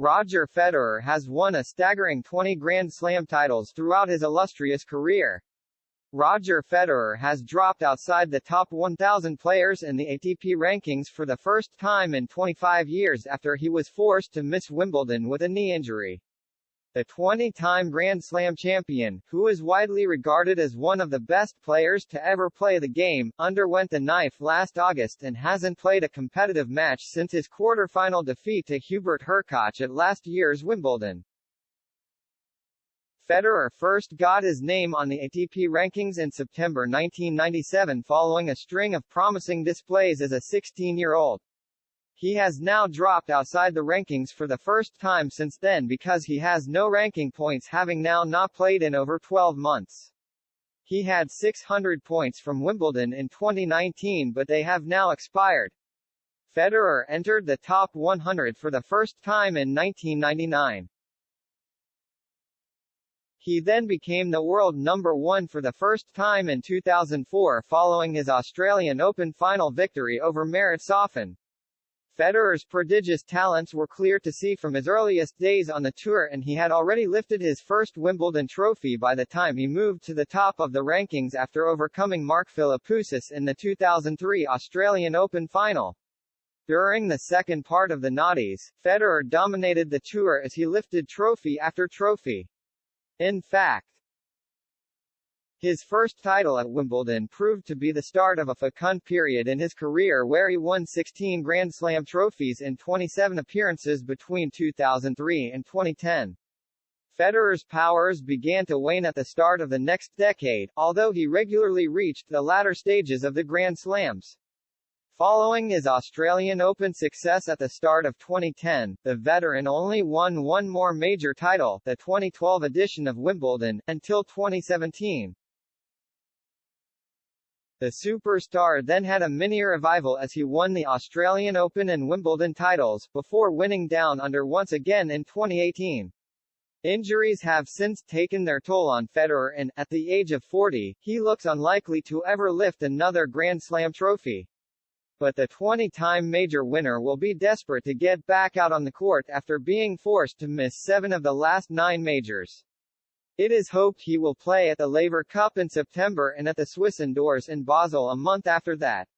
Roger Federer has won a staggering 20 Grand Slam titles throughout his illustrious career. Roger Federer has dropped outside the top 1,000 players in the ATP rankings for the first time in 25 years after he was forced to miss Wimbledon with a knee injury. The 20-time Grand Slam champion, who is widely regarded as one of the best players to ever play the game, underwent the knife last August and hasn't played a competitive match since his quarter-final defeat to Hubert Hurkacz at last year's Wimbledon. Federer first got his name on the ATP rankings in September 1997 following a string of promising displays as a 16-year-old. He has now dropped outside the rankings for the first time since then because he has no ranking points, having now not played in over 12 months. He had 600 points from Wimbledon in 2019 but they have now expired. Federer entered the top 100 for the first time in 1999. He then became the world number 1 for the first time in 2004 following his Australian Open final victory over Marat Safin. Federer's prodigious talents were clear to see from his earliest days on the tour, and he had already lifted his first Wimbledon trophy by the time he moved to the top of the rankings after overcoming Mark Philippoussis in the 2003 Australian Open final. During the second part of the noughties, Federer dominated the tour as he lifted trophy after trophy. In fact, his first title at Wimbledon proved to be the start of a fecund period in his career where he won 16 Grand Slam trophies in 27 appearances between 2003 and 2010. Federer's powers began to wane at the start of the next decade, although he regularly reached the latter stages of the Grand Slams. Following his Australian Open success at the start of 2010, the veteran only won one more major title, the 2012 edition of Wimbledon, until 2017. The superstar then had a mini-revival as he won the Australian Open and Wimbledon titles, before winning down under once again in 2018. Injuries have since taken their toll on Federer and, at the age of 40, he looks unlikely to ever lift another Grand Slam trophy. But the 20-time major winner will be desperate to get back out on the court after being forced to miss 7 of the last 9 majors. It is hoped he will play at the Laver Cup in September and at the Swiss Indoors in Basel a month after that.